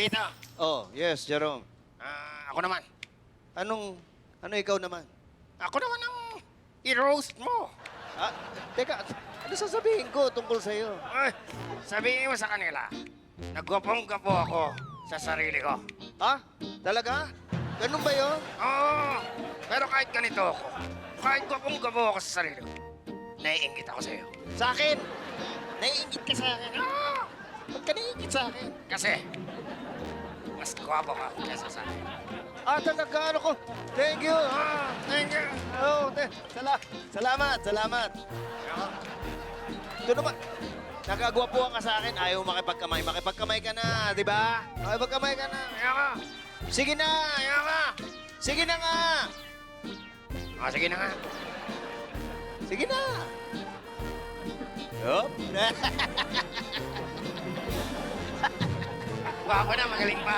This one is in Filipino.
Dito. Oh, yes, Jerome. Ako naman. Ano ikaw naman? Ako naman ang i-roast mo. Ah, teka, ano sasabihin ko tungkol sa'yo? Ay, sabihin mo sa kanila, nagwapong-gapo ako sa sarili ko. Ha? Talaga? Ganun ba yun? Oo, pero kahit ganito ako, kahit gwapong-gapo ako sa sarili ko, naiingit ako sa'yo. Sa akin? Naiingit ka sa akin? Oo, Ba't ka naiingit sa akin? kasi, mas gwapo ka kaysa sa akin. Ah, talaga, ano ko? Thank you. Thank you. Oh, salamat. Ito naman. Nagagwapuhan ka sa akin, ayaw makipagkamay. Makipagkamay ka na, di ba? Makipagkamay ka na. Ayoko. Sige na! Ayoko. Sige na nga! Sige na nga. Sige na! Yup. Gwapo na, magaling pa.